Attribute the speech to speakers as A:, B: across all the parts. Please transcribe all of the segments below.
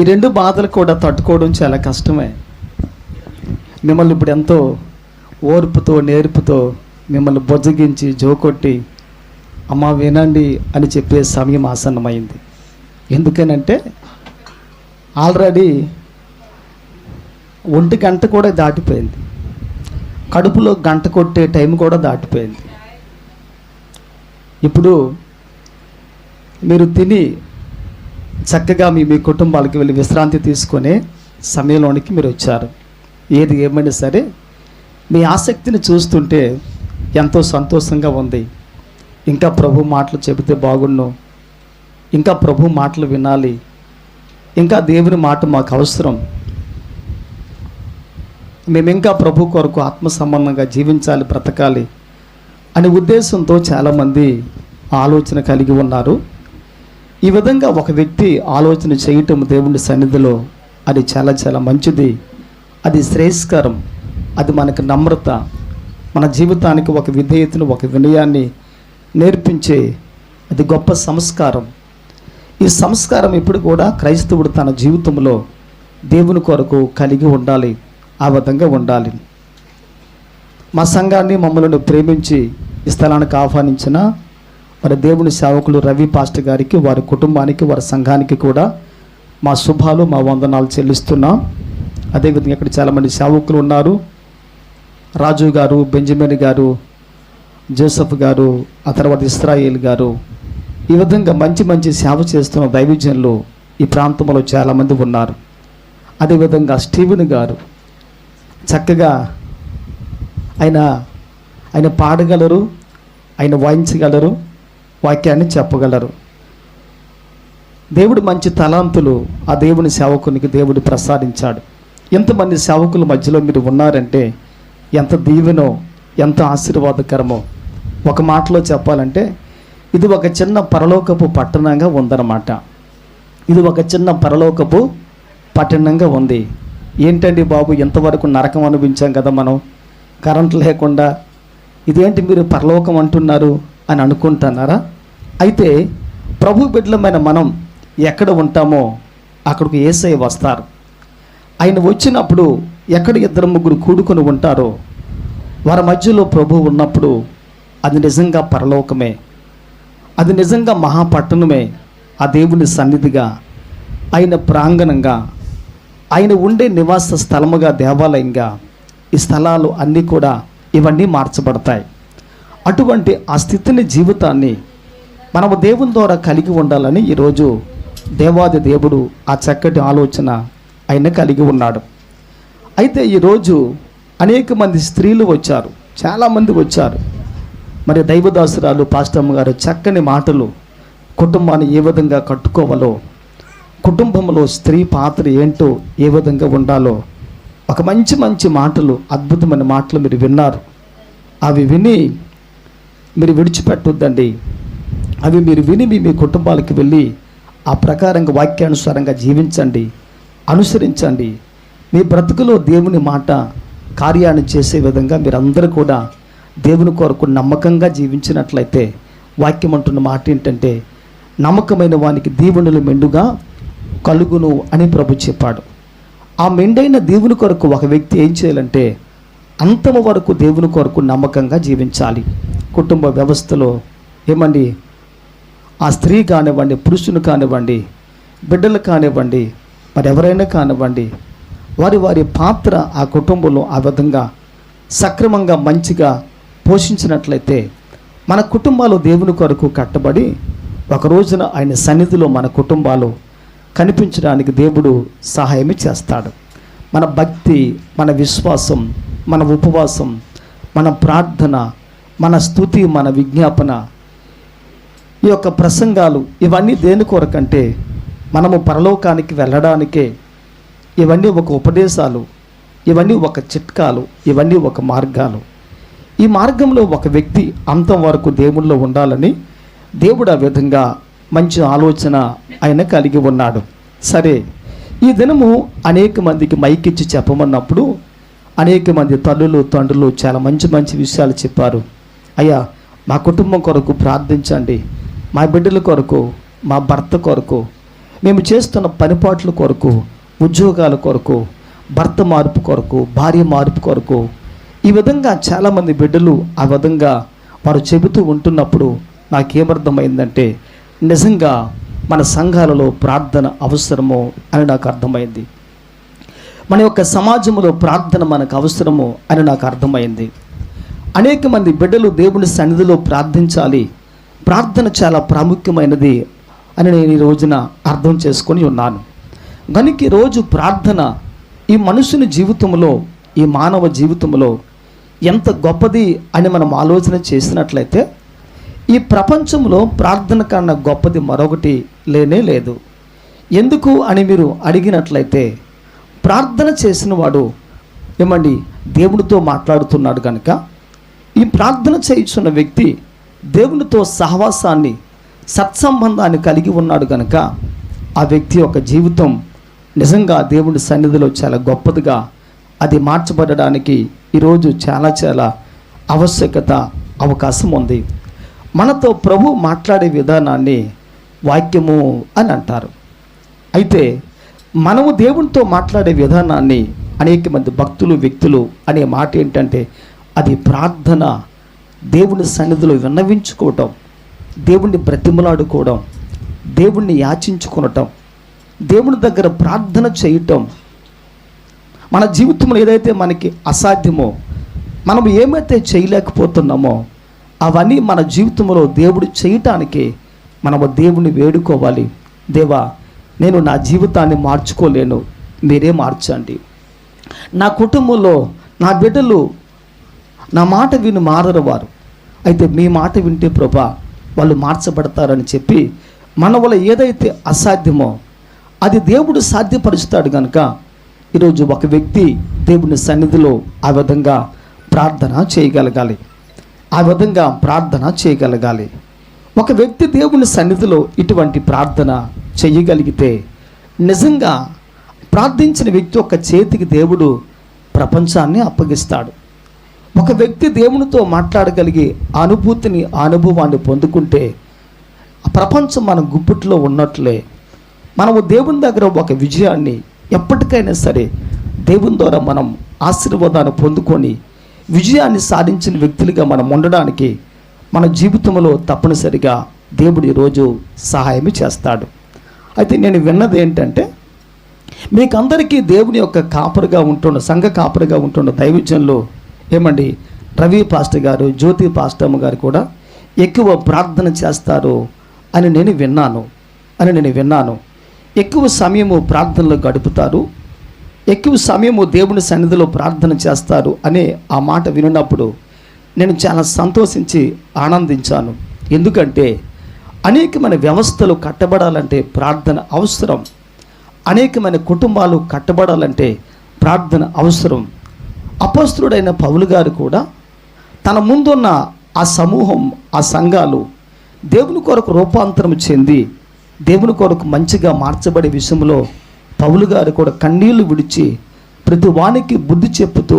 A: ఈ రెండు బాధలు కూడా తట్టుకోవడం చాలా కష్టమే. మిమ్మల్ని ఇప్పుడు ఎంతో ఓర్పుతో నేర్పుతో మిమ్మల్ని బొజ్జగించి జోకొట్టి అమ్మ వినండి అని చెప్పే సమయం ఆసన్నమైంది. ఎందుకనంటే ఆల్రెడీ 1 గంట కూడా దాటిపోయింది. కడుపులో గంట కొట్టే టైం కూడా దాటిపోయింది. ఇప్పుడు మీరు తిని చక్కగా మీ కుటుంబాలకి వెళ్ళి విశ్రాంతి తీసుకునే సమయంలోనికి మీరు వచ్చారు. ఏది ఏమైనా సరే మీ ఆసక్తిని చూస్తుంటే ఎంతో సంతోషంగా ఉంది. ఇంకా ప్రభు మాటలు చెబితే బాగుండు, ఇంకా ప్రభు మాటలు వినాలి, ఇంకా దేవుని మాట మాకు అవసరం, మేము ఇంకా ప్రభు కొరకు ఆత్మ సంబంధంగా జీవించాలి, బ్రతకాలి అనే ఉద్దేశంతో చాలామంది ఆలోచన కలిగి ఉన్నారు. ఈ విధంగా ఒక వ్యక్తి ఆలోచన చేయటం దేవుని సన్నిధిలో అది చాలా చాలా మంచిది, అది శ్రేయస్కరం, అది మనకు నమ్రత, మన జీవితానికి ఒక విధేయతను ఒక వినయాన్ని నేర్పించే అది గొప్ప సంస్కారం. ఈ సంస్కారం ఇప్పుడు కూడా క్రైస్తవుడు తన జీవితంలో దేవుని కొరకు కలిగి ఉండాలి, ఆ విధంగా ఉండాలి. మా సంఘాన్ని మమ్మల్ని ప్రేమించి ఈ స్థలానికి ఆహ్వానించిన మరి దేవుని సేవకులు రవి పాస్టర్ గారికి, వారి కుటుంబానికి, వారి సంఘానికి కూడా మా శుభాలు, మా వందనాలు చెల్లిస్తున్నాం. అదేవిధంగా ఇక్కడ చాలామంది సేవకులు ఉన్నారు. రాజు గారు, బెంజమిన్ గారు, జోసఫ్ గారు, ఆ తర్వాత ఇస్రాయేల్ గారు, ఈ విధంగా మంచి మంచి సేవ చేస్తున్న దైవజనులు ఈ ప్రాంతంలో చాలామంది ఉన్నారు. అదేవిధంగా స్టీవెన్ గారు చక్కగా ఆయన పాడగలరు, ఆయన వాయించగలరు, వాక్యాన్ని చెప్పగలరు. దేవుడు మంచి తలాంతులు ఆ దేవుని సేవకునికి దేవుడు ప్రసాదించాడు. ఎంతమంది సేవకుల మధ్యలో మీరు ఉన్నారంటే ఎంత దీవెనో, ఎంత ఆశీర్వాదకరమో. ఒక మాటలో చెప్పాలంటే ఇది ఒక చిన్న పరలోకపు పట్టణంగా ఉందన్నమాట. ఇది ఒక చిన్న పరలోకపు పట్టణంగా ఉంది. ఏంటండి బాబు, ఎంతవరకు నరకం అనిపించాం కదా మనం కరెంట్ లేకుండా, ఇదేంటి మీరు పరలోకం అంటున్నారు అని అనుకుంటున్నారా? అయితే ప్రభు బిడ్డలమైన మనం ఎక్కడ ఉంటామో అక్కడికి యేసయ్య వస్తారు. ఆయన వచ్చినప్పుడు ఎక్కడ 2-3 కూడుకొని ఉంటారో వారి మధ్యలో ప్రభు ఉన్నప్పుడు అది నిజంగా పరలోకమే, అది నిజంగా మహాపట్టణమే. ఆ దేవుని సన్నిధిగా, ఆయన ప్రాంగణంగా, ఆయన ఉండే నివాస స్థలముగా, దేవాలయంగా ఈ స్థలాలు అన్నీ కూడా ఇవన్నీ మార్చబడతాయి. అటువంటి ఆ స్థితిని, జీవితాన్ని మనము దేవుని ద్వారా కలిగి ఉండాలని ఈరోజు దేవాది దేవుడు ఆ చక్కటి ఆలోచన ఆయన కలిగి ఉన్నాడు. అయితే ఈరోజు అనేక మంది స్త్రీలు వచ్చారు, చాలామంది వచ్చారు. మరి దైవదాసురాలు పాస్టమ్మ గారు చక్కని మాటలు, కుటుంబాన్ని ఏ విధంగా కట్టుకోవాలో, కుటుంబంలో స్త్రీ పాత్ర ఏంటో, ఏ విధంగా ఉండాలో ఒక మంచి మంచి మాటలు, అద్భుతమైన మాటలు మీరు విన్నారు. అవి విని మీరు విడిచిపెట్టొద్దండి. అవి మీరు విని మీ కుటుంబాలకు వెళ్ళి ఆ ప్రకారంగా వాక్యానుసారంగా జీవించండి, అనుసరించండి. మీ బ్రతుకులో దేవుని మాట కార్యాన్ని చేసే విధంగా మీరందరూ కూడా దేవుని కొరకు నమ్మకంగా జీవించినట్లయితే, వాక్యం అంటున్న మాట ఏంటంటే నమ్మకమైన వానికి దీవెనలు మెండుగా కలుగును అని ప్రభు చెప్పాడు. ఆ మెండైన దేవుని కొరకు ఒక వ్యక్తి ఏం చేయాలంటే అంతము వరకు దేవుని కొరకు నమ్మకంగా జీవించాలి. కుటుంబ వ్యవస్థలో ఏమండి, ఆ స్త్రీ కానివ్వండి, పురుషుని కానివ్వండి, బిడ్డలు కానివ్వండి, మరి ఎవరైనా కానివ్వండి, వారి పాత్ర ఆ కుటుంబంలో ఆ విధంగా సక్రమంగా మంచిగా పోషించినట్లయితే మన కుటుంబాలు దేవుని కొరకు కట్టబడి ఒక రోజున ఆయన సన్నిధిలో మన కుటుంబాలు కనిపించడానికి దేవుడు సహాయం చేస్తాడు. మన భక్తి, మన విశ్వాసం, మన ఉపవాసం, మన ప్రార్థన, మన స్తుతి, మన విజ్ఞాపన, ఈ యొక్క ప్రసంగాలు ఇవన్నీ దేని కొరకంటే మనము పరలోకానికి వెళ్ళడానికే. ఇవన్నీ ఒక ఉపదేశాలు, ఇవన్నీ ఒక చిట్కాలు, ఇవన్నీ ఒక మార్గాలు. ఈ మార్గంలో ఒక వ్యక్తి అంతం వరకు దేవుళ్ళో ఉండాలని దేవుడు ఆ విధంగా మంచి ఆలోచన ఆయన కలిగి ఉన్నాడు. సరే, ఈ దినము అనేక మందికి మైకిచ్చి చెప్పమన్నప్పుడు అనేక మంది తల్లులు, తండ్రులు చాలా మంచి మంచి విషయాలు చెప్పారు. అయ్యా, మా కుటుంబం కొరకు ప్రార్థించండి, మా బిడ్డల కొరకు, మా భర్త కొరకు, మేము చేస్తున్న పనిపాట్ల కొరకు, ఉద్యోగాల కొరకు, భర్త మార్పు కొరకు, భార్య మార్పు కొరకు, ఈ విధంగా చాలామంది బిడ్డలు ఆ విధంగా వారు చెబుతూ ఉంటున్నప్పుడు నాకేమర్థమైందంటే నిజంగా మన సంఘాలలో ప్రార్థన అవసరమో అని నాకు అర్థమైంది. మన యొక్క సమాజంలో ప్రార్థన మనకు అవసరమో అని నాకు అర్థమైంది. అనేక మంది బిడ్డలు దేవుని సన్నిధిలో ప్రార్థించాలి, ప్రార్థన చాలా ప్రాముఖ్యమైనది అని నేను ఈ రోజున అర్థం చేసుకొని ఉన్నాను. కనుక ఈరోజు ప్రార్థన ఈ మనుషుని జీవితంలో, ఈ మానవ జీవితంలో ఎంత గొప్పది అని మనం ఆలోచన చేసినట్లయితే ఈ ప్రపంచంలో ప్రార్థన కన్నా గొప్పది మరొకటి లేనే లేదు. ఎందుకు అని మీరు అడిగినట్లయితే ప్రార్థన చేసిన వాడు దేవునితో మాట్లాడుతున్నాడు కనుక, ఈ ప్రార్థన చేయుచున్న వ్యక్తి దేవునితో సహవాసాన్ని, సత్సంబంధాన్ని కలిగి ఉన్నాడు కనుక ఆ వ్యక్తి యొక్క జీవితం నిజంగా దేవుని సన్నిధిలో చాలా గొప్పదిగా అది మార్చబడడానికి ఈరోజు చాలా ఆవశ్యకత, అవకాశం ఉంది. మనతో ప్రభు మాట్లాడే విధానాన్ని వాక్యము అని అంటారు. అయితే మనము దేవునితో మాట్లాడే విధానాన్ని అనేక మంది భక్తులు, వ్యక్తులు అనే మాట ఏంటంటే అది ప్రార్థన. దేవుని సన్నిధిలో విన్నవించుకోవటం, దేవుణ్ణి బ్రతిమలాడుకోవడం, దేవుణ్ణి యాచించుకోవటం, దేవుని దగ్గర ప్రార్థన చేయటం. మన జీవితంలో ఏదైతే మనకి అసాధ్యమో, మనం ఏమైతే చేయలేకపోతున్నామో అవన్నీ మన జీవితంలో దేవుడు చేయటానికి మనము దేవుణ్ణి వేడుకోవాలి. దేవా, నేను నా జీవితాన్ని మార్చుకోలేను, మీరే మార్చండి. నా కుటుంబంలో నా బిడ్డలు నా మాట విని మారరు వారు, అయితే మీ మాట వింటే ప్రభా వాళ్ళు మార్చబడతారని చెప్పి మన వల్ల ఏదైతే అసాధ్యమో అది దేవుడు సాధ్యపరుస్తాడు. కనుక ఈరోజు ఒక వ్యక్తి దేవుని సన్నిధిలో ఆ విధంగా ప్రార్థన చేయగలగాలి, ఆ విధంగా ప్రార్థన చేయగలగాలి. ఒక వ్యక్తి దేవుని సన్నిధిలో ఇటువంటి ప్రార్థన చేయగలిగితే నిజంగా ప్రార్థించిన వ్యక్తి యొక్క చేతికి దేవుడు ప్రపంచాన్ని అప్పగిస్తాడు. ఒక వ్యక్తి దేవునితో మాట్లాడగలిగి అనుభూతిని, అనుభవాన్ని పొందుకుంటే ఆ ప్రపంచం మన గుప్పిట్లో ఉన్నట్లే. మనము దేవుని దగ్గర ఒక విజయాన్ని ఎప్పటికైనా సరే దేవుని ద్వారా మనం ఆశీర్వాదాన్ని పొందుకొని విజయాన్ని సాధించిన వ్యక్తులుగా మనం ఉండడానికి మన జీవితంలో తప్పనిసరిగా దేవుడు ఈరోజు సహాయం చేస్తాడు. అయితే నేను విన్నది ఏంటంటే, మీకు అందరికీ దేవుని యొక్క కాపరిగా ఉంటున్న, సంఘ కాపరిగా ఉంటున్న దైవజనులు రవి పాస్టర్ గారు, జ్యోతి పాస్టమ్మ గారు కూడా ఎక్కువ ప్రార్థన చేస్తారు అని నేను విన్నాను. ఎక్కువ సమయము ప్రార్థనలో గడుపుతారు, ఎక్కువ సమయము దేవుని సన్నిధిలో ప్రార్థన చేస్తారు అనే ఆ మాట విన్నప్పుడు నేను చాలా సంతోషించి ఆనందించాను. ఎందుకంటే అనేకమైన వ్యవస్థలు కట్టబడాలంటే ప్రార్థన అవసరం, అనేకమైన కుటుంబాలు కట్టబడాలంటే ప్రార్థన అవసరం. అపోస్తలుడైన పౌలు గారు కూడా తన ముందున్న ఆ సమూహం, ఆ సంఘాలు దేవుని కొరకు రూపాంతరం చెంది దేవుని కొరకు మంచిగా మార్చబడే విషయంలో పౌలు గారు కూడా కన్నీళ్లు విడిచి ప్రతి వానికి బుద్ధి చెప్పుతూ,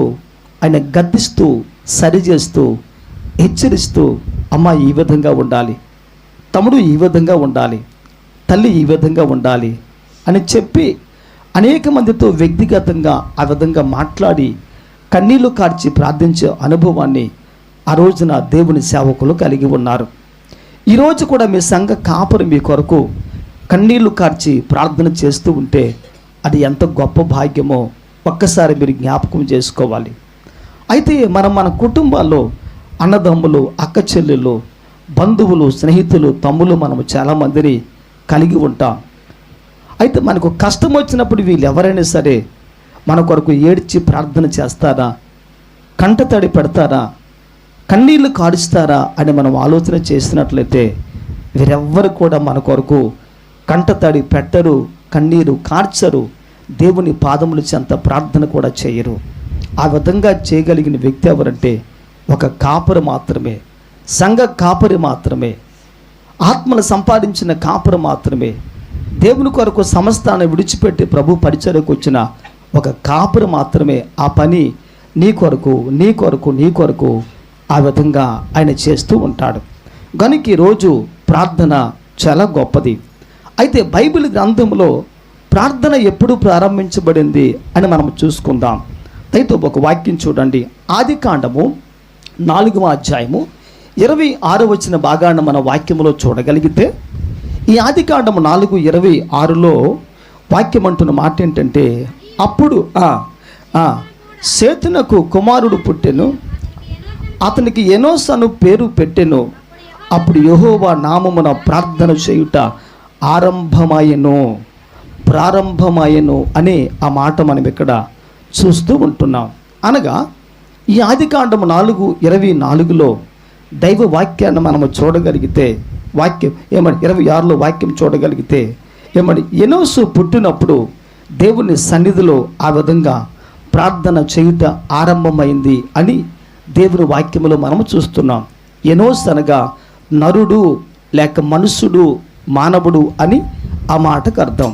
A: ఆయన గద్దిస్తూ, సరిచేస్తూ, హెచ్చరిస్తూ, అమ్మ ఈ విధంగా ఉండాలి, తమ్ముడు ఈ విధంగా ఉండాలి, తల్లి ఈ విధంగా ఉండాలి అని చెప్పి అనేక మందితో వ్యక్తిగతంగా ఆ విధంగా మాట్లాడి కన్నీళ్లు కార్చి ప్రార్థించే అనుభవాన్ని ఆ రోజున దేవుని సేవకులు కలిగి ఉన్నారు. ఈరోజు కూడా మీ సంఘ కాపరి మీ కొరకు కన్నీళ్లు కార్చి ప్రార్థన చేస్తూ ఉంటే అది ఎంత గొప్ప భాగ్యమో ఒక్కసారి మీరు జ్ఞాపకం చేసుకోవాలి. అయితే మన కుటుంబాల్లో అన్నదమ్ములు, అక్క చెల్లెళ్ళు, బంధువులు, స్నేహితులు, తమ్ములు మనము చాలామందిని కలిగి ఉంటాం. అయితే మనకు కష్టం వచ్చినప్పుడు వీళ్ళు ఎవరైనా సరే మన కొరకు ఏడ్చి ప్రార్థన చేస్తారా, కంటతడి పెడతారా, కన్నీళ్లు కాడుస్తారా అని మనం ఆలోచన చేసినట్లయితే వీరెవ్వరు కూడా మన కొరకు కంటతడి పెట్టరు, కన్నీరు కార్చరు, దేవుని పాదములు చెంత ప్రార్థన కూడా చేయరు. ఆ విధంగా చేయగలిగిన వ్యక్తి ఎవరంటే ఒక కాపరి మాత్రమే, సంఘ కాపరి మాత్రమే, ఆత్మను సంపాదించిన కాపరి మాత్రమే, దేవుని కొరకు సమస్తాన్ని విడిచిపెట్టి ప్రభు పరిచర్యకు వచ్చిన ఒక కాపరి మాత్రమే ఆ పని నీ కొరకు ఆ విధంగా ఆయన చేస్తూ ఉంటాడు. కనుక ఈరోజు ప్రార్థన చాలా గొప్పది. అయితే బైబిల్ గ్రంథంలో ప్రార్థన ఎప్పుడు ప్రారంభించబడింది అని మనం చూసుకుందాం. అయితే ఒక వాక్యం చూడండి. ఆదికాండము 4వ అధ్యాయము 26వ వచన భాగాన్ని మన వాక్యములో చూడగలిగితే, ఈ ఆదికాండము 4:26లో వాక్యం అంటున్న మాట ఏంటంటే, అప్పుడు సేతునకు కుమారుడు పుట్టెను, అతనికి ఎనోస్ అను పేరు పెట్టెను. అప్పుడు యెహోవా నామమున ప్రార్థన చేయుట ప్రారంభమాయెను అనే ఆ మాట మనం ఇక్కడ చూస్తూ ఉంటున్నాం. అనగా ఈ ఆదికాండము 4:24లో దైవ వాక్యాన్ని మనము చూడగలిగితే, వాక్యం 26లో వాక్యం చూడగలిగితే ఎనోసు పుట్టినప్పుడు దేవుని సన్నిధిలో ఆ విధంగా ప్రార్థన చేయుట ఆరంభమైంది అని దేవుని వాక్యములో మనము చూస్తున్నాం. ఎనోస్ అనగా నరుడు లేక మనుషుడు, మానవుడు అని ఆ మాటకు అర్థం.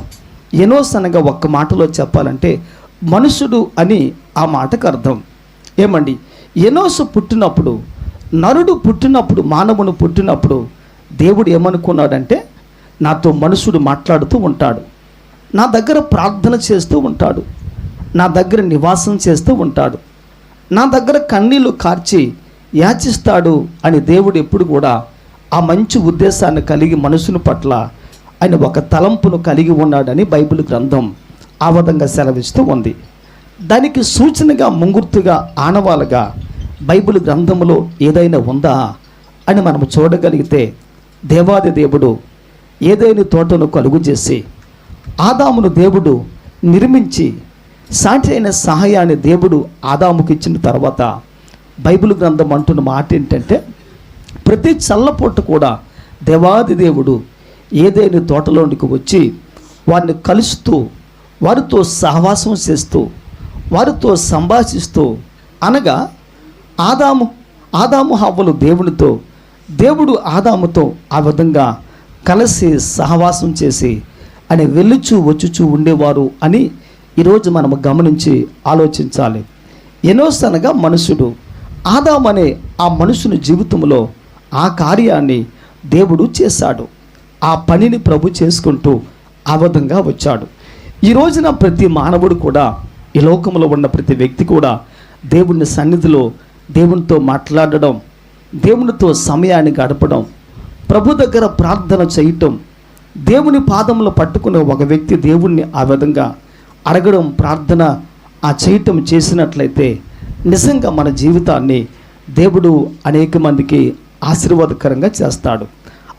A: ఎనోస్ అనగా ఒక్క మాటలో చెప్పాలంటే మనుషుడు అని ఆ మాటకు అర్థం. ఎనోసు పుట్టినప్పుడు, నరుడు పుట్టినప్పుడు, మానవుడు పుట్టినప్పుడు దేవుడు ఏమనుకున్నాడంటే, నాతో మనుషుడు మాట్లాడుతూ ఉంటాడు, నా దగ్గర ప్రార్థన చేస్తూ ఉంటాడు, నా దగ్గర నివాసం చేస్తూ ఉంటాడు, నా దగ్గర కన్నీళ్లు కార్చి యాచిస్తాడు అని దేవుడు ఎప్పుడు కూడా ఆ మంచి ఉద్దేశాన్ని కలిగి మనుషుని పట్ల ఆయన ఒక తలంపును కలిగి ఉన్నాడని బైబిల్ గ్రంథం ఆ విధంగా సెలవిస్తూ ఉంది. దానికి సూచనగా, ముంగుర్తుగా, ఆనవాలుగా బైబిల్ గ్రంథంలో ఏదైనా ఉందా అని మనం చూడగలిగితే, దేవాది దేవుడు ఏదైనా తోటను కలుగు చేసి ఆదామును దేవుడు నిర్మించి సాటి అయిన సహాయాన్ని దేవుడు ఆదాముకి ఇచ్చిన తర్వాత బైబిల్ గ్రంథం అంటున్న మాట ఏంటంటే, ప్రతి చల్లపూట కూడా దేవాది దేవుడు ఏదైనా తోటలోనికి వచ్చి వారిని కలుస్తూ, వారితో సహవాసం చేస్తూ, వారితో సంభాషిస్తూ, అనగా ఆదాము హవ్వలు దేవునితో, దేవుడు ఆదాముతో ఆ విధంగా కలిసి సహవాసం చేసి అని వెళ్ళుచూ వచ్చుచూ ఉండేవారు అని ఈరోజు మనము గమనించి ఆలోచించాలి. ఎనోస్ అనగా మనుషుడు. ఆదాము అనే ఆ మనుషుని జీవితంలో ఆ కార్యాన్ని దేవుడు చేశాడు. ఆ పనిని ప్రభు చేసుకుంటూ ఆ విధంగా వచ్చాడు. ఈ రోజున ప్రతి మానవుడు కూడా, ఈ లోకంలో ఉన్న ప్రతి వ్యక్తి కూడా దేవుని సన్నిధిలో దేవునితో మాట్లాడడం, దేవునితో సమయాన్ని గడపడం, ప్రభు దగ్గర ప్రార్థన చేయటం, దేవుని పాదములు పట్టుకునే ఒక వ్యక్తి దేవుణ్ణి ఆ విధంగా అడగడం, ప్రార్థన చేయటం చేసినట్లయితే నిజంగా మన జీవితాన్ని దేవుడు అనేక మందికి ఆశీర్వాదకరంగా చేస్తాడు.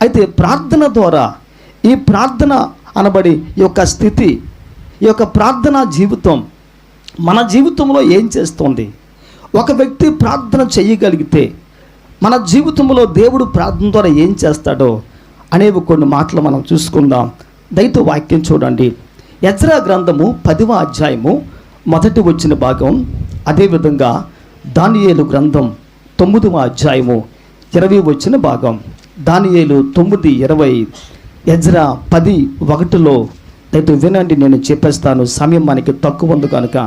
A: అయితే ప్రార్థన ద్వారా, ఈ ప్రార్థన అనబడి ఈ యొక్క స్థితి, ఈ యొక్క ప్రార్థనా జీవితం మన జీవితంలో ఏం చేస్తుంది? ఒక వ్యక్తి ప్రార్థన చేయగలిగితే మన జీవితంలో దేవుడు ప్రార్థన ద్వారా ఏం చేస్తాడో అనేవి కొన్ని మాటలు మనం చూసుకుందాం. దయతో వాక్యం చూడండి. ఎజ్రా గ్రంథము 10వ అధ్యాయము 1 వచ్చిన భాగం, అదేవిధంగా దానియేలు గ్రంథం 9వ అధ్యాయము 20 వచ్చిన భాగం. దానియేలు 9:20, ఎజ్రా 10:1లో దయతో వినండి, నేను చెప్పేస్తాను, సమయం మనకి తక్కువ ఉంది కనుక.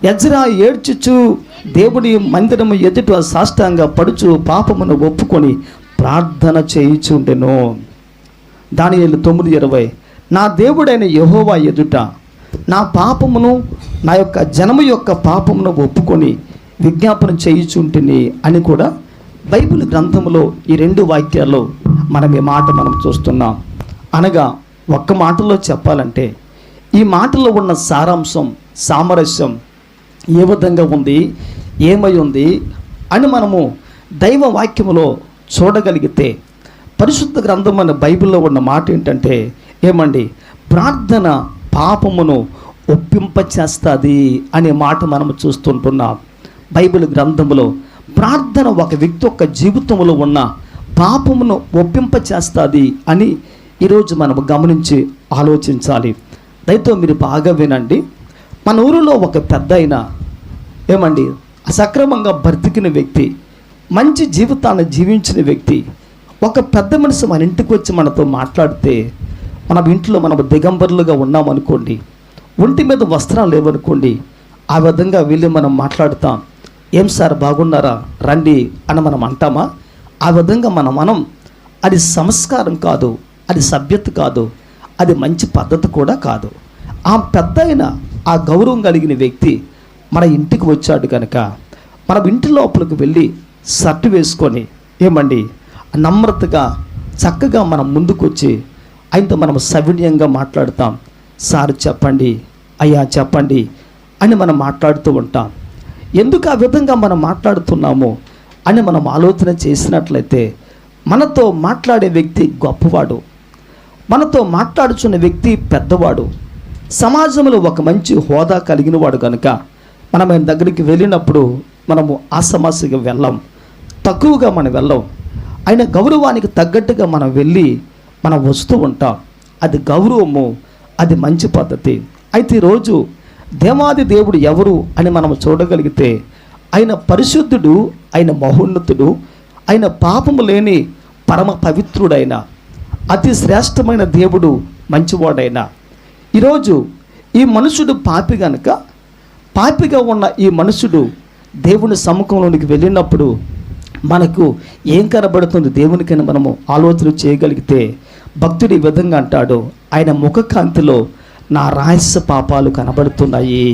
A: ఎజ్రా ఏడ్చుచు దేవుడి మందిరము ఎదుట సాష్టాంగ పడుచు పాపమును ఒప్పుకొని ప్రార్థన చేయుచుండెను. దానియేలు 9:20, నా దేవుడైన యెహోవా ఎదుట నా పాపమును, నా యొక్క జనము యొక్క పాపమును ఒప్పుకొని విజ్ఞాపన చేయుచుంటిని అని కూడా బైబిల్ గ్రంథంలో ఈ 2 వాక్యాల్లో మనం ఈ మాట మనం చూస్తున్నాం. అనగా ఒక్క మాటలో చెప్పాలంటే ఈ మాటలో ఉన్న సారాంశం, సామరస్యం ఏ విధంగా ఉంది, ఏమై ఉంది అని మనము దైవ వాక్యములో చూడగలిగితే, పరిశుద్ధ గ్రంథం అనే బైబిల్లో ఉన్న మాట ఏంటంటే, ప్రార్థన పాపమును ఒప్పింపచేస్తుంది అనే మాట మనము చూస్తుంటున్నాం. బైబిల్ గ్రంథంలో ప్రార్థన ఒక వ్యక్తి యొక్క జీవితంలో ఉన్న పాపమును ఒప్పింపచేస్తుంది అని ఈరోజు మనము గమనించి ఆలోచించాలి. దయతో మీరు బాగా వినండి. మన ఊరిలో ఒక పెద్ద అయిన సక్రమంగా బ్రతికిన వ్యక్తి, మంచి జీవితాన్ని జీవించిన వ్యక్తి, ఒక పెద్ద మనిషి మన ఇంటికి వచ్చి మనతో మాట్లాడితే, మన ఇంట్లో మనం దిగంబరులుగా ఉన్నామనుకోండి, ఒంటి మీద వస్త్రాలు లేవనుకోండి, ఆ విధంగా వెళ్ళి మనం మాట్లాడుతాం. ఏం సార్ బాగున్నారా, రండి అని మనం అంటామా? ఆ విధంగా మనం అది సంస్కారం కాదు, అది సభ్యత కాదు, అది మంచి పద్ధతి కూడా కాదు. ఆ పెద్ద ఆ గౌరవం కలిగిన వ్యక్తి మన ఇంటికి వచ్చాడు కనుక మనం ఇంటి లోపలికి వెళ్ళి షర్టు వేసుకొని ఏమండి నమ్రతగా చక్కగా మనం ముందుకు వచ్చి ఆయనతో మనం సవినయంగా మాట్లాడతాం. సార్ చెప్పండి, అయ్యా చెప్పండి అని మనం మాట్లాడుతూ ఉంటాం. ఎందుకు ఆ విధంగా మనం మాట్లాడుతున్నాము అని మనం ఆలోచన చేసినట్లయితే మనతో మాట్లాడే వ్యక్తి గొప్పవాడు, మనతో మాట్లాడుచున్న వ్యక్తి పెద్దవాడు, సమాజంలో ఒక మంచి హోదా కలిగిన వాడు కనుక మనం ఆయన దగ్గరికి వెళ్ళినప్పుడు మనము ఆసమాసిగా వెళ్ళాం, తక్కువగా మనం వెళ్ళాం. ఆయన గౌరవానికి తగ్గట్టుగా మనం వెళ్ళి మనం వస్తూ ఉంటాం. అది గౌరవము, అది మంచి పద్ధతి. అయితే ఈరోజు దేవాది దేవుడు ఎవరు అని మనం చూడగలిగితే ఆయన పరిశుద్ధుడు, ఆయన మహోన్నతుడు, ఆయన పాపము లేని పరమ పవిత్రుడైన అతి శ్రేష్టమైన దేవుడు, మంచివాడైన. ఈరోజు ఈ మనుషుడు పాపి గనుక పాపిగా ఉన్న ఈ మనుషుడు దేవుని సముఖంలోనికి వెళ్ళినప్పుడు మనకు ఏం కనబడుతుంది దేవునికైనా మనము ఆలోచన చేయగలిగితే భక్తుడు ఈ విధంగా అంటాడు, ఆయన ముఖకాంతిలో నా రహస్య పాపాలు కనబడుతున్నాయి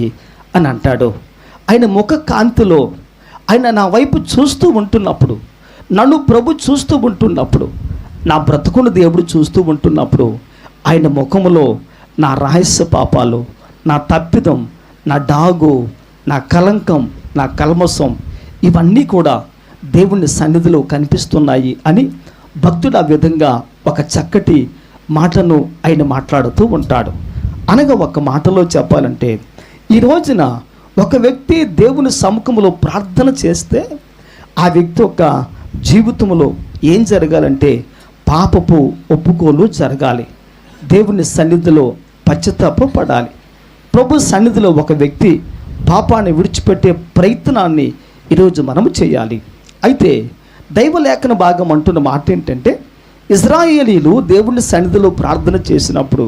A: అని అంటాడు. ఆయన ముఖ కాంతిలో ఆయన నా వైపు చూస్తూ ఉంటున్నప్పుడు, నన్ను ప్రభు చూస్తూ ఉంటున్నప్పుడు, నా బ్రతుకును దేవుడు చూస్తూ ఉంటున్నప్పుడు ఆయన ముఖములో నా రహస్య పాపాలు, నా తప్పిదం, నా డాగు, నా కలంకం, నా కల్మసం ఇవన్నీ కూడా దేవుని సన్నిధిలో కనిపిస్తున్నాయి అని భక్తుడు ఆ విధంగా ఒక చక్కటి మాటను ఆయన మాట్లాడుతూ ఉంటాడు. అనగా ఒక మాటలో చెప్పాలంటే ఈ రోజున ఒక వ్యక్తి దేవుని సముఖంలో ప్రార్థన చేస్తే ఆ వ్యక్తి యొక్క జీవితంలో ఏం జరగాలంటే పాపపు ఒప్పుకోలు జరగాలి, దేవుని సన్నిధిలో పశ్చాత్తాపపడాలి. ప్రభు సన్నిధిలో ఒక వ్యక్తి పాపాన్ని విడిచిపెట్టే ప్రయత్నాన్ని ఈరోజు మనము చేయాలి. అయితే దైవలేఖన భాగం అంటున్న మాట ఏంటంటే ఇశ్రాయేలీలు దేవుని సన్నిధిలో ప్రార్థన చేసినప్పుడు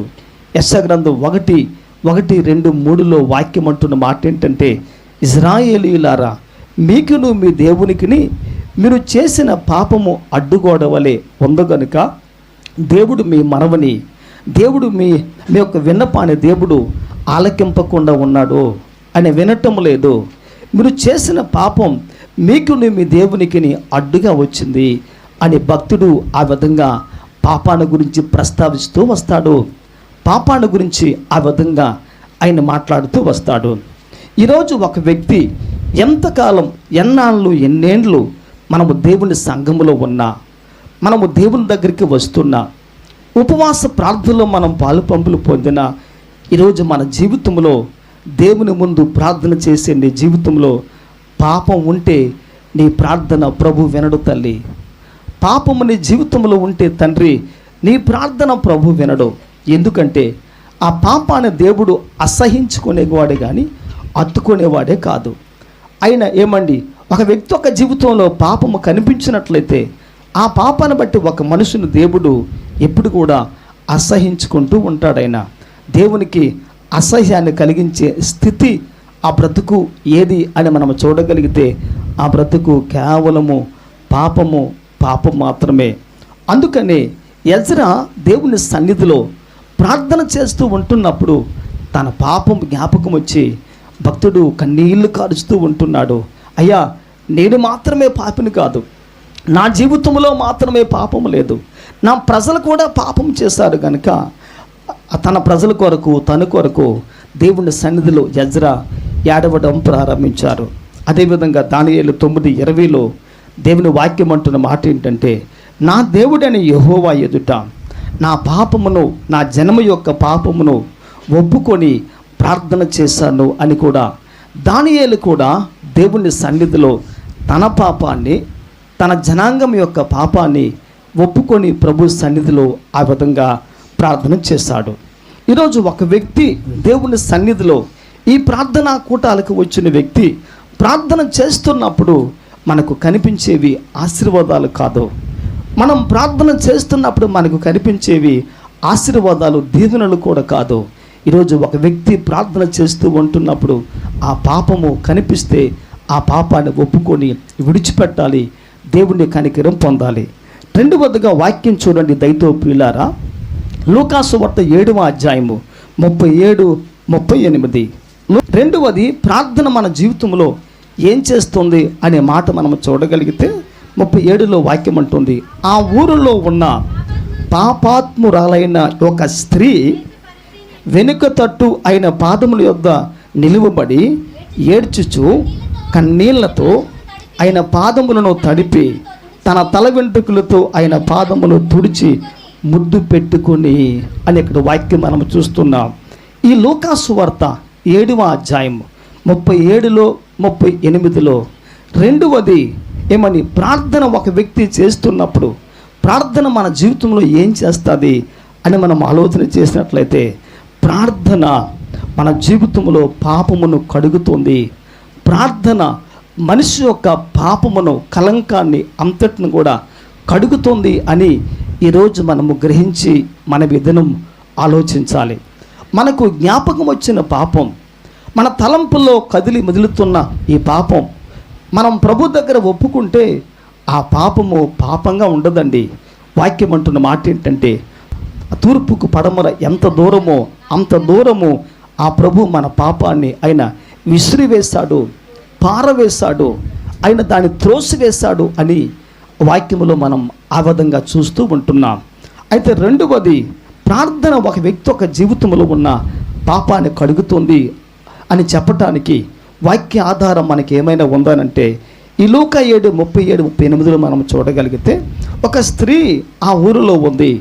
A: యెషయా గ్రంథం 1:1-2-3 వాక్యం అంటున్న మాట ఏంటంటే, ఇశ్రాయేలీయులారా మీకును మీ దేవునికిని మీరు చేసిన పాపము అడ్డుగోడ వలె ఉందగనుక దేవుడు మీ మనవని, దేవుడు మీ యొక్క విన్నపాన్ని దేవుడు ఆలకింపకుండా ఉన్నాడు అని వినటం లేదు. మీరు చేసిన పాపం మీకును మీ దేవునికిని అడ్డుగా వచ్చింది అని భక్తుడు ఆ విధంగా పాపాన్ని గురించి ప్రస్తావిస్తూ వస్తాడు. పాపాన్ని గురించి ఆ విధంగా ఆయన మాట్లాడుతూ వస్తాడు. ఈరోజు ఒక వ్యక్తి ఎంతకాలం, ఎన్నేండ్లు మనము దేవుని సంఘములో ఉన్నా, మనము దేవుని దగ్గరికి వస్తున్నా, ఉపవాస ప్రార్థనలో మనం పాలు పంపులు పొందినా, ఈరోజు మన జీవితంలో దేవుని ముందు ప్రార్థన చేసే నీ జీవితంలో పాపం ఉంటే నీ ప్రార్థన ప్రభు వినడు తల్లి. పాపము నీ జీవితంలో ఉంటే తండ్రి నీ ప్రార్థన ప్రభు వినడు. ఎందుకంటే ఆ పాపాన్ని దేవుడు అసహించుకునేవాడే కానీ అత్తుకునేవాడే కాదు. ఆయన ఏమండి ఒక వ్యక్తి యొక్క జీవితంలో పాపము కనిపించినట్లయితే ఆ పాపాన్ని బట్టి ఒక మనుషుని దేవుడు ఎప్పుడు కూడా అసహించుకుంటూ ఉంటాడైనా. దేవునికి అసహ్యాన్ని కలిగించే స్థితి ఆ బ్రతుకు ఏది అని మనం చూడగలిగితే ఆ బ్రతుకు కేవలము పాపం మాత్రమే. అందుకనే ఎజ్రా దేవుని సన్నిధిలో ప్రార్థన చేస్తూ ఉంటున్నప్పుడు తన పాపం జ్ఞాపకం వచ్చి భక్తుడు కన్నీళ్లు కారుస్తూ ఉంటున్నాడు. అయ్యా నేను మాత్రమే పాపిని కాదు, నా జీవితంలో మాత్రమే పాపం లేదు, నా ప్రజలు కూడా పాపం చేశారు కనుక తన ప్రజల కొరకు తన కొరకు దేవుని సన్నిధిలో ఎజ్రా ఏడవడం ప్రారంభించారు. అదేవిధంగా దానియేలు 9:20 దేవుని వాక్యం అంటున్న మాట ఏంటంటే, నా దేవుడని యెహోవా ఎదుట నా పాపమును, నా జనము యొక్క పాపమును ఒప్పుకొని ప్రార్థన చేశాను అని కూడా దానియేలు కూడా దేవుని సన్నిధిలో తన పాపాన్ని, తన జనాంగం యొక్క పాపాన్ని ఒప్పుకొని ప్రభు సన్నిధిలో ఆ విధంగా ప్రార్థన చేశాడు. ఈరోజు ఒక వ్యక్తి దేవుని సన్నిధిలో ఈ ప్రార్థనా కూటాలకు వచ్చిన వ్యక్తి ప్రార్థన చేస్తున్నప్పుడు మనకు కనిపించేవి ఆశీర్వాదాలు కాదు. మనం ప్రార్థన చేస్తున్నప్పుడు మనకు కనిపించేవి ఆశీర్వాదాలు, దీవెనలు కూడా కాదు. ఈరోజు ఒక వ్యక్తి ప్రార్థన చేస్తూ ఉంటున్నప్పుడు ఆ పాపము కనిపిస్తే ఆ పాపాన్ని ఒప్పుకొని విడిచిపెట్టాలి, దేవుని కనికరం పొందాలి. రెండవదిగా వాక్యం చూడండి దయతో ప్రియులారా, లూకాసు వార్త 7వ అధ్యాయము 37-38. రెండవది, ప్రార్థన మన జీవితంలో ఏం చేస్తుంది అనే మాట మనం చూడగలిగితే 37లో వాక్యం అంటుంది, ఆ ఊరిలో ఉన్న పాపాత్మురాలైన ఒక స్త్రీ వెనుక తట్టు ఆయన పాదముల యొద్ద నిలువబడి ఏడ్చుచు కన్నీళ్లతో ఆయన పాదములను తడిపి తన తల వెంట్రుకలతో ఆయన పాదములు తుడిచి ముద్దు పెట్టుకొని అని ఇక్కడ వాక్యం మనం చూస్తున్నాం. ఈ లూకాసు వార్త 7వ అధ్యాయం 37-38లో రెండవది ఏమని, ప్రార్థన ఒక వ్యక్తి చేస్తున్నప్పుడు ప్రార్థన మన జీవితంలో ఏం చేస్తుంది అని మనం ఆలోచన చేసినట్లయితే, ప్రార్థన మన జీవితంలో పాపమును కడుగుతుంది. ప్రార్థన మనిషి యొక్క పాపమును, కలంకాన్ని అంతటిని కూడా కడుగుతుంది అని ఈరోజు మనము గ్రహించి మన విధానం ఆలోచించాలి. మనకు జ్ఞాపకం వచ్చిన పాపం, మన తలంపుల్లో కదిలి మెదులుతున్న ఈ పాపం మనం ప్రభు దగ్గర ఒప్పుకుంటే ఆ పాపము పాపంగా ఉండదండి. వాక్యం అంటున్న మాట ఏంటంటే, తూర్పుకు పడమర ఎంత దూరమో అంత దూరము ఆ ప్రభు మన పాపాన్ని ఆయన విసిరివేశాడు, పారవేశాడు, ఆయన దాన్ని త్రోసివేశాడు అని వాక్యములో మనం ఆ విధంగా చూస్తూ ఉంటున్నాం. అయితే రెండవది, ప్రార్థన ఒక వ్యక్తి యొక్క జీవితంలో ఉన్న పాపాన్ని కడుగుతుంది అని చెప్పటానికి వాక్య ఆధారం మనకి ఏమైనా ఉందనంటే, ఈ లూకా 7:37-38లో మనం చూడగలిగితే, ఒక స్త్రీ ఆ ఊరిలో ఉంది.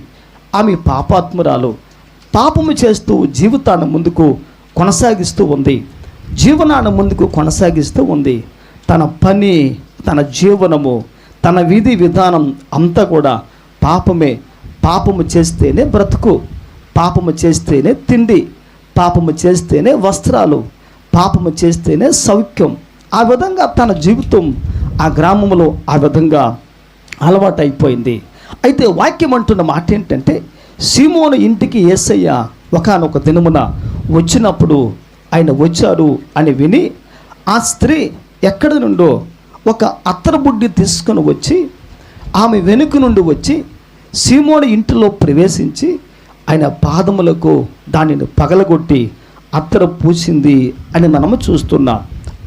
A: ఆమె పాపాత్మురాలు, పాపము చేస్తూ జీవితాన్ని ముందుకు కొనసాగిస్తూ ఉంది, జీవనాన్ని ముందుకు కొనసాగిస్తూ ఉంది. తన పని, తన జీవనము, తన విధి విధానం అంతా కూడా పాపమే. పాపము చేస్తేనే బ్రతుకు, పాపము చేస్తేనే తిండి, పాపము చేస్తేనే వస్త్రాలు, పాపము చేస్తేనే సౌఖ్యం. ఆ విధంగా తన జీవితం ఆ గ్రామంలో ఆ విధంగా అలవాటైపోయింది. అయితే వాక్యం అంటున్న మాట ఏంటంటే, సీమోను ఇంటికి యేసయ్య ఒకానొక దినమున వచ్చినప్పుడు ఆయన వచ్చారు అని విని ఆ స్త్రీ ఎక్కడి నుండో ఒక అత్తరబుడ్డి తీసుకొని వచ్చి ఆమె వెనుక నుండి వచ్చి సీమోను ఇంటిలో ప్రవేశించి ఆయన పాదములకు దానిని పగలగొట్టి అత్తర పూసింది అని మనము చూస్తున్నాం.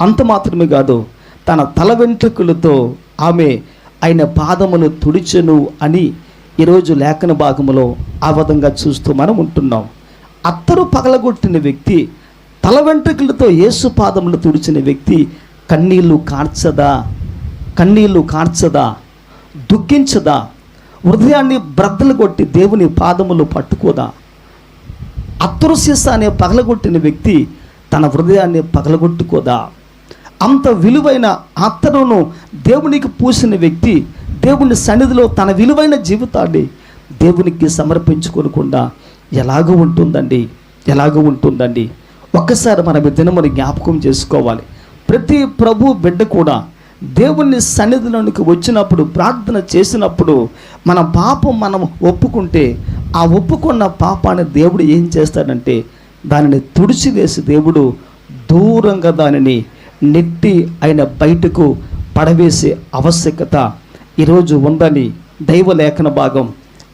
A: అంత మాత్రమే కాదు, తన తల వెంట్రుకలతో ఆమె ఆయన పాదములు తుడిచెను అని ఈరోజు లేఖన భాగములో ఆ విధంగా చూస్తూ మనం ఉంటున్నాం. అత్తరు పగలగొట్టిన వ్యక్తి, తల వెంట్రుకలతో యేసు పాదములు తుడిచిన వ్యక్తి కన్నీళ్లు కార్చదా, దుఃఖించదా, హృదయాన్ని బ్రద్దలు కొట్టి దేవుని పాదములు పట్టుకోదా? అత్తరు సీసాన్ని పగలగొట్టిన వ్యక్తి తన హృదయాన్ని పగలగొట్టుకోదా? అంత విలువైన అత్తరును దేవునికి పూసిన వ్యక్తి దేవుని సన్నిధిలో తన విలువైన జీవితాన్ని దేవునికి సమర్పించుకోకుండా ఎలాగో ఉంటుందండి. ఒక్కసారి మన దినముని జ్ఞాపకం చేసుకోవాలి. ప్రతి ప్రభు బిడ్డ కూడా దేవుని సన్నిధిలోనికి వచ్చినప్పుడు, ప్రార్థన చేసినప్పుడు మన పాపం మనం ఒప్పుకుంటే, ఆ ఒప్పుకున్న పాపాన్ని దేవుడు ఏం చేస్తాడంటే దానిని తుడిచివేసి దేవుడు దూరంగా దానిని నెట్టి ఆయన బయటకు పడవేసే ఆవశ్యకత ఈరోజు ఉందని దైవ లేఖన భాగం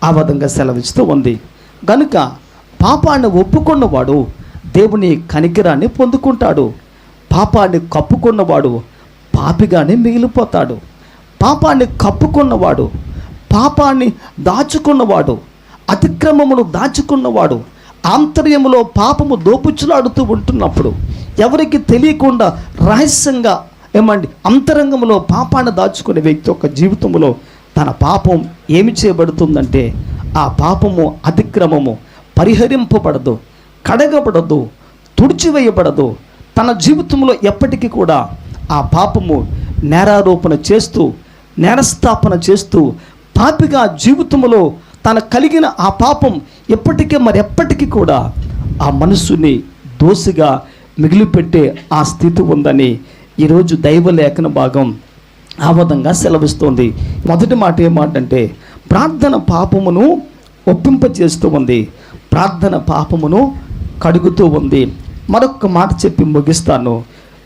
A: ఆ విధంగా సెలవిస్తూ ఉంది. కనుక పాపాన్ని ఒప్పుకున్నవాడు దేవుని కనికరాన్ని పొందుకుంటాడు. పాపాన్ని కప్పుకున్నవాడు పాపిగానే మిగిలిపోతాడు. పాపాన్ని కప్పుకున్నవాడు, పాపాన్ని దాచుకున్నవాడు, అతిక్రమమును దాచుకున్నవాడు, ఆంతర్యములో పాపము దోపుచ్చులాడుతూ ఉంటున్నప్పుడు ఎవరికి తెలియకుండా రహస్యంగా అంతరంగంలో పాపాన్ని దాచుకునే వ్యక్తి యొక్క జీవితంలో తన పాపం ఏమి చేయబడుతుందంటే, ఆ పాపము, అతిక్రమము పరిహరింపబడదు, కడగబడదు, తుడిచివేయబడదు. తన జీవితంలో ఎప్పటికీ కూడా ఆ పాపము నేరారోపణ చేస్తూ, నేరస్థాపన చేస్తూ, పాపిగా జీవితంలో తన కలిగిన ఆ పాపం ఎప్పటికీ కూడా ఆ మనసుని దోషిగా మిగిలిపెట్టే ఆ స్థితి ఉందని ఈరోజు దైవ లేఖన భాగం ఆ విధంగా సెలవిస్తోంది. మొదటి మాట ఏమాటంటే, ప్రార్థన పాపమును ఒప్పింపచేస్తూ ఉంది, ప్రార్థన పాపమును కడుగుతూ ఉంది. మరొక మాట చెప్పి ముగిస్తాను.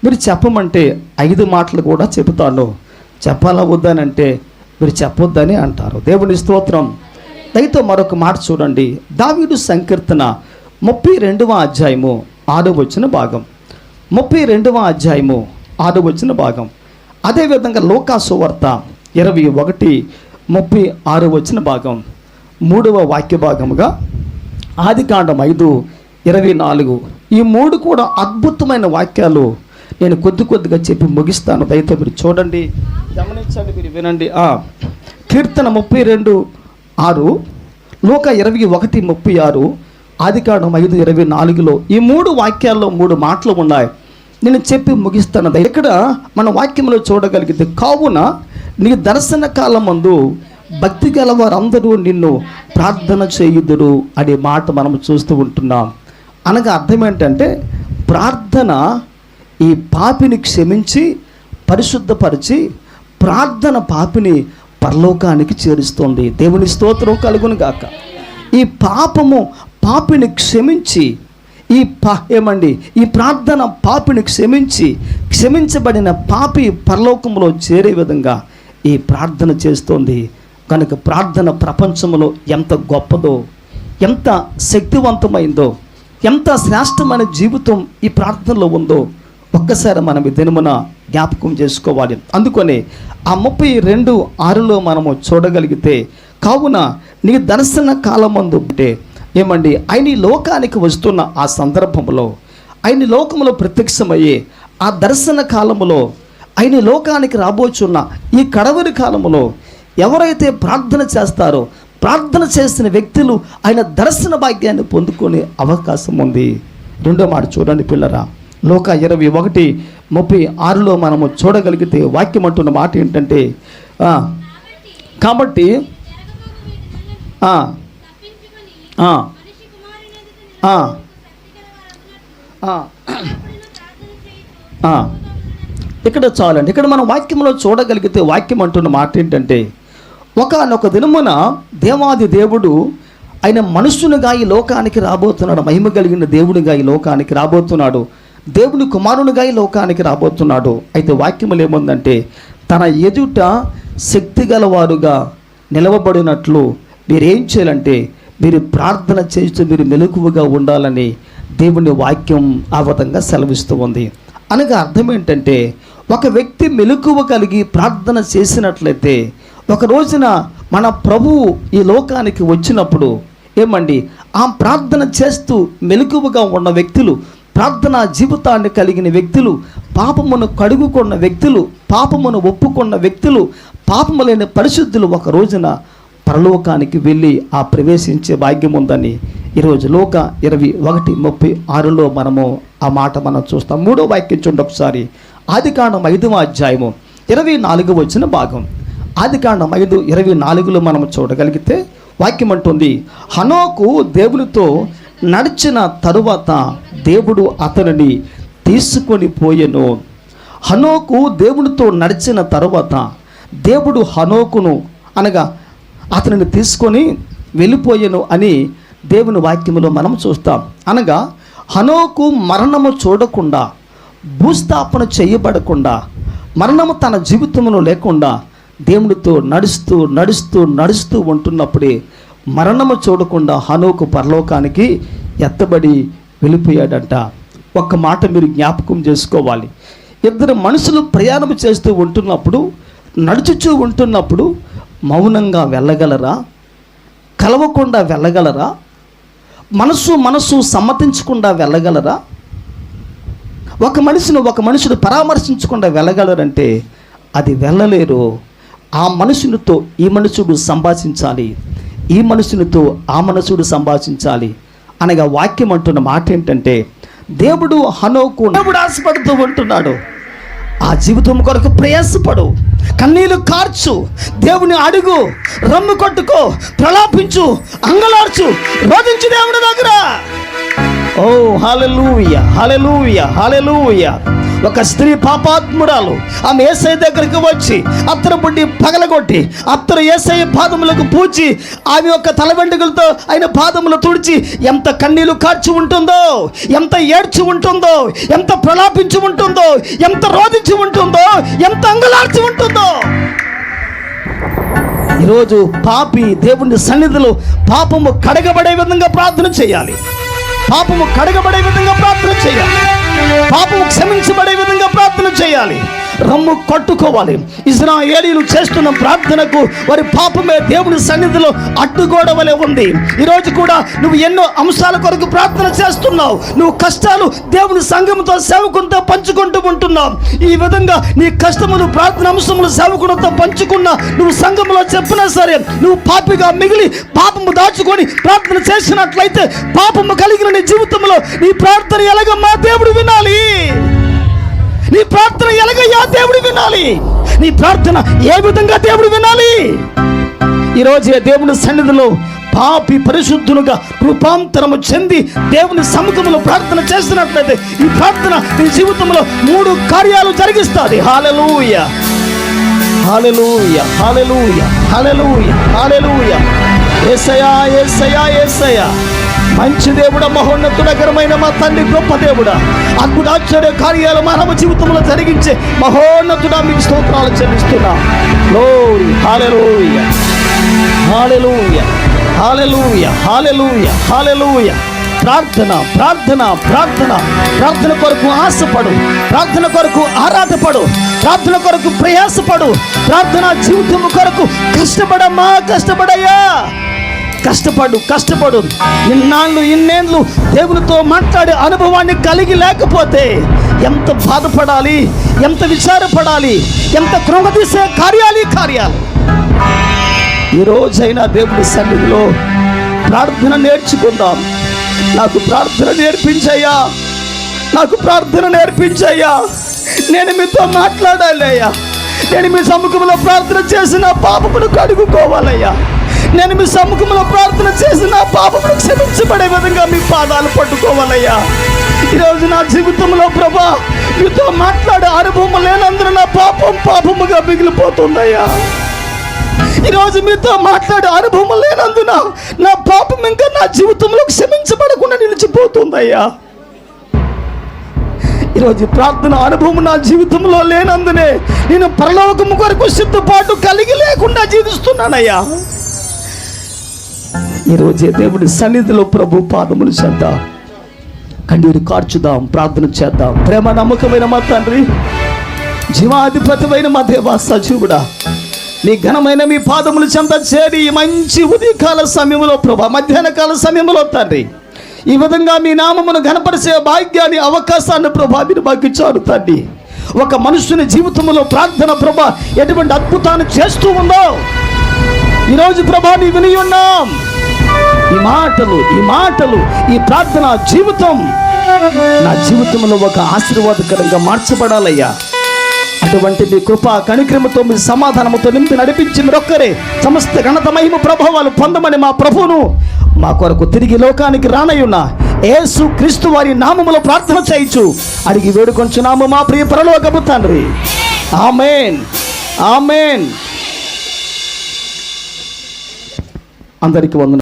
A: మీరు చెప్పమంటే 5 మాటలు కూడా చెబుతాను. చెప్పాలా వద్దనంటే మీరు చెప్పొద్దని అంటారు. దేవుని స్తోత్రం. దయతో మరొక మాట చూడండి. దావీదు సంకీర్తన 32వ అధ్యాయము 6వ వచన భాగం. 32వ అధ్యాయము 6వ వచన భాగం. అదేవిధంగా లూకా సువార్త 21:36 వచన భాగం. 3వ వాక్య భాగముగా ఆదికాండం 5:24. ఈ 3 కూడా అద్భుతమైన వాక్యాలు. నేను కొద్దిగా చెప్పి ముగిస్తాను. దయతో మీరు చూడండి, గమనించండి, మీరు వినండి. కీర్తన 32:6, లూకా 21:36, ఆదికాండం 5:24లో ఈ 3 వాక్యాల్లో 3 మాటలు ఉన్నాయి. నేను చెప్పి ముగిస్తాను. ఇక్కడ మన వాక్యంలో చూడగలిగితే, కావున నీ దర్శన కాలమందు భక్తి గల వారందరూ నిన్ను ప్రార్థన చేయుదురు అనే మాట మనం చూస్తూ ఉంటున్నాం. అనగా అర్థం ఏంటంటే, ప్రార్థన ఈ పాపిని క్షమించి పరిశుద్ధపరిచి ప్రార్థన పాపిని పరలోకానికి చేరుస్తుంది. దేవుని స్తోత్రం కలుగును గాక. ఈ పాపిని క్షమించి ఈ ప్రార్థన పాపిని క్షమించబడిన పాపి పరలోకంలో చేరే విధంగా ఈ ప్రార్థన చేస్తోంది. కనుక ప్రార్థన ప్రపంచంలో ఎంత గొప్పదో, ఎంత శక్తివంతమైందో, ఎంత శ్రేష్టమైన జీవితం ఈ ప్రార్థనలో ఉందో ఒక్కసారి మనం ఈ దినమున జ్ఞాపకం చేసుకోవాలి. అందుకనే ఆ 32:6లో మనము చూడగలిగితే, కావున నీ దర్శన కాలమందు అంటే ఆయన ఈ లోకానికి వస్తున్న ఆ సందర్భంలో, ఆయన లోకములో ప్రత్యక్షమయ్యే ఆ దర్శన కాలములో, ఆయన లోకానికి రాబోచున్న ఈ కడవరి కాలములో ఎవరైతే ప్రార్థన చేస్తారో, ప్రార్థన చేసిన వ్యక్తులు ఆయన దర్శన భాగ్యాన్ని పొందుకునే అవకాశం ఉంది. 2వ మాట చూడండి పిల్లరా. లూకా 21:36లో మనము చూడగలిగితే వాక్యం అంటున్న మాట ఏంటంటే, కాబట్టి ఇక్కడ చాలండి. ఇక్కడ మనం వాక్యంలో చూడగలిగితే వాక్యం అంటున్న మాట ఏంటంటే, ఒకానొక దినమున దేవాది దేవుడు ఆయన మనుషునిగా ఈ లోకానికి రాబోతున్నాడు. మహిమ కలిగిన దేవునిగా ఈ లోకానికి రాబోతున్నాడు. దేవుని కుమారునిగా ఈ లోకానికి రాబోతున్నాడు. అయితే వాక్యములు ఏముందంటే, తన ఎదుట శక్తి గలవారుగా నిలవబడినట్లు మీరేం చేయాలంటే, మీరు ప్రార్థన చేస్తూ మీరు మెలకువగా ఉండాలని దేవుని వాక్యం ఆ విధంగా సెలవిస్తూ ఉంది. అనగా అర్థం ఏంటంటే, ఒక వ్యక్తి మెలకువ కలిగి ప్రార్థన చేసినట్లయితే, ఒక రోజున మన ప్రభువు ఈ లోకానికి వచ్చినప్పుడు ఆ ప్రార్థన చేస్తూ మెలకువగా ఉన్న వ్యక్తులు, ప్రార్థనా జీవితాన్ని కలిగిన వ్యక్తులు, పాపమును కడుగుకున్న వ్యక్తులు, పాపమును ఒప్పుకున్న వ్యక్తులు, పాపము లేని పరిశుద్ధులు ఒక రోజున పరలోకానికి వెళ్ళి ఆ ప్రవేశించే భాగ్యం ఉందని ఈరోజు లూకా 21:36లో మనము ఆ మాట మనం చూస్తాం. 3వ వాక్యం చూడండి ఒకసారి. ఆదికాండం 5వ అధ్యాయము 24వ వచన భాగం. ఆదికాండం 5:24లో మనం చూడగలిగితే వాక్యం అంటుంది, హనోకు దేవునితో నడిచిన తరువాత దేవుడు అతనిని తీసుకొని పోయెను. హనోకు దేవునితో నడిచిన తరువాత దేవుడు హనోకును అనగా అతనిని తీసుకొని వెళ్ళిపోయెను అని దేవుని వాక్యములో మనం చూస్తాం. అనగా హనోకు మరణము చూడకుండా, భూస్థాపన చేయబడకుండా, మరణము తన జీవితంలో లేకుండా దేవునితో నడుస్తూ నడుస్తూ నడుస్తూ ఉంటున్నప్పుడే మరణము చూడకుండా హనోకు పరలోకానికి ఎత్తబడి వెళ్ళిపోయాడంట. ఒక్క మాట మీరు జ్ఞాపకం చేసుకోవాలి. 2 మనుషులు ప్రయాణం చేస్తూ ఉంటున్నప్పుడు, నడుచుచూ ఉంటున్నప్పుడు మౌనంగా వెళ్ళగలరా? కలవకుండా వెళ్ళగలరా? మనసు సమ్మతించకుండా వెళ్ళగలరా? ఒక మనుషుడు పరామర్శించకుండా వెళ్ళగలరంటే అది వెళ్ళలేరు. ఆ మనుషునితో ఈ మనుషుడు సంభాషించాలి, ఈ మనుషునితో ఆ మనుషుడు సంభాషించాలి. అనగా వాక్యం అంటున్న మాట ఏంటంటే, దేవుడు హనోకు ఆశపడుతూ ఉంటున్నాడు. ఆ జీవితం కొరకు ప్రయాసపడు, కన్నీళ్లు కార్చు, దేవుని అడుగు, రమ్ము కొట్టుకో, ప్రలాపించు, అంగలార్చు, రోధించు దేవుని దగ్గర. ఓ హల్లెలూయా, హల్లెలూయా, హల్లెలూయా. ఒక స్త్రీ పాపాత్మురాలు ఆమె యేసయ్య దగ్గరికి వచ్చి అత్తరు బుడ్డి పగలగొట్టి అత్తరు యేసయ్య పాదములకు పూచి ఆమె యొక్క తల వెంట్రుకలతో ఆయన పాదములు తుడిచి ఎంత కన్నీళ్లు కార్చి ఉంటుందో, ఎంత ఏడ్చి ఉంటుందో, ఎంత ప్రలాపించి ఉంటుందో, ఎంత రోధించి ఉంటుందో, ఎంత అంగలార్చి ఉంటుందో. ఈ ఈరోజు పాపి దేవుని సన్నిధిలో పాపము కడగబడే విధంగా ప్రార్థన చేయాలి. పాపము కడగబడే విధంగా ప్రార్థన చేయాలి. పాపము క్షమించబడే విధంగా ప్రార్థన చేయాలి. రమ్ము కట్టుకోవాలి. ఇశ్రాయేలీయులు చేస్తున్న ప్రార్థనకు వారి పాపమే దేవుని సన్నిధిలో అడ్డుగోడ వలె ఉంది. ఈరోజు కూడా నువ్వు ఎన్నో అంశాల కొరకు ప్రార్థన చేస్తున్నావు. నువ్వు కష్టాలు దేవుని సంఘంతో సేవకునితో పంచుకుంటూ ఉంటున్నావు. ఈ విధంగా నీ కష్టములు ప్రార్థన అంశములు సేవకునితో పంచుకున్నా, నువ్వు సంఘంలో చెప్పినా సరే, నువ్వు పాపిగా మిగిలి పాపము దాచుకొని ప్రార్థన చేసినట్లయితే పాపము కలిగిన నీ జీవితంలో నీ ప్రార్థన ఎలాగమ్మా దేవుడు వినాలి? నీ ప్రార్థన ఎలాగయ్యా దేవుడు వినాలి? నీ ప్రార్థన ఏ విధంగా దేవుడు వినాలి? ఈరోజు దేవుని సన్నిధిలో పాపి పరిశుద్ధులుగా రూపాంతరము చెంది దేవుని సముఖంలో ప్రార్థన చేస్తున్నట్లయితే ఈ ప్రార్థన నీ జీవితంలో 3 కార్యాలు జరిగిస్తుంది. హల్లెలూయా, హల్లెలూయా, హల్లెలూయా, హల్లెలూయా, హల్లెలూయా. యేసయ్యా, యేసయ్యా, యేసయ్యా. మంచి దేవుడా, మహోన్నతుడకరమైన మా తండ్రి, గొప్ప దేవుడా, అద్భుత ఆశ్చర్య కార్యాలు మానవ జీవితంలో జరిగించే మహోన్నతుడా, మీకు స్తోత్రాలు చెల్లిస్తున్నా. గ్లోరీ, హల్లెలూయా, హల్లెలూయా, హల్లెలూయా, హల్లెలూయా, హల్లెలూయా. ప్రార్థన, ప్రార్థన, ప్రార్థన. ప్రార్థన కొరకు ఆశపడు, ప్రార్థన కొరకు ఆరాధపడు, ప్రార్థన కొరకు ప్రయాసపడు, ప్రార్థన జీవితం కొరకు కష్టపడమ్మా, కష్టపడయ్యా, కష్టపడు, కష్టపడు. ఇన్నేళ్ళు దేవునితో మాట్లాడే అనుభవాన్ని కలిగి లేకపోతే ఎంత బాధపడాలి, ఎంత విచారపడాలి, ఎంత కృంగదీసే కార్యాలు. ఈ రోజైనా దేవుని సన్నిధిలో ప్రార్థన నేర్చుకుందాం. నాకు ప్రార్థన నేర్పించయ్యా, నాకు ప్రార్థన నేర్పించయ్యా. నేను మీతో మాట్లాడాలి అయ్యా. నేను మీ సముఖంలో ప్రార్థన చేసిన పాపమును కడుగుకోవాలయ్యా. నేను మీ సముఖంలో ప్రార్థన చేసిన పాపమును క్షమించబడే విధంగా మీ పాదాలు పట్టుకోవాలయ్యా. ఈరోజు నా జీవితంలో ప్రభా మీతో మాట్లాడే అనుభవం లేనందున నా పాపముగా మిగిలిపోతుందయ్యా. ఈరోజు మీతో మాట్లాడే అనుభవం లేనందున నా పాపం ఇంకా నా జీవితంలో క్షమించబడకుండా నిలిచిపోతుందయ్యా. ఈరోజు ప్రార్థన అనుభవం నా జీవితంలో లేనందునే నేను పరలోకము కొరకు సిద్ధపాటు కలిగి లేకుండా జీవిస్తున్నానయ్యా. ఈరోజే దేవుడి సన్నిధిలో ప్రభు పాదములు చేద్దాం, కన్నీరు కార్చుదాం, ప్రార్థన చేద్దాం. ప్రేమ నమ్మకమైన మా తండ్రి, జీవాధిపతిమైన మా దేవా, సజీవుడా, నీ ఘనమైన మీ పాదములు చెంత చేరి ఈ మంచి ఉదయకాల సమయంలో ప్రభా, మధ్యాహ్న కాల సమయంలో తండ్రి, ఈ విధంగా మీ నామమును ఘనపరిచే భాగ్యాన్ని, అవకాశాన్ని ప్రభా మీరు మాకు ఇచ్చారు తండ్రి. ఒక మనుషుని జీవితంలో ప్రార్థన ప్రభా ఎటువంటి అద్భుతాన్ని చేస్తూ ఉందో ఈరోజు ప్రభా నీ విని ఉన్నాం. ఈ మాటలు ఈ ప్రార్థన జీవితం నా జీవితంలో ఒక ఆశీర్వాదకరంగా మార్చబడాలయ్యా. అటువంటి మీ కృప కనిక్రమతో మీ సమాధానముతో నింపి నడిపించి మీరొక్కరే సమస్త ఘనత మహిమ ప్రభావాలు పొందమని మా ప్రభువును మా కొరకు తిరిగి లోకానికి రానయ్యున్న యేసు క్రీస్తు వారి నామములో ప్రార్థన చేయించు అడిగి వేడుకొంచున్నాము మా ప్రియ పరలోకపు తండ్రి. ఆమేన్, ఆమేన్. అందరికీ వందనాలు.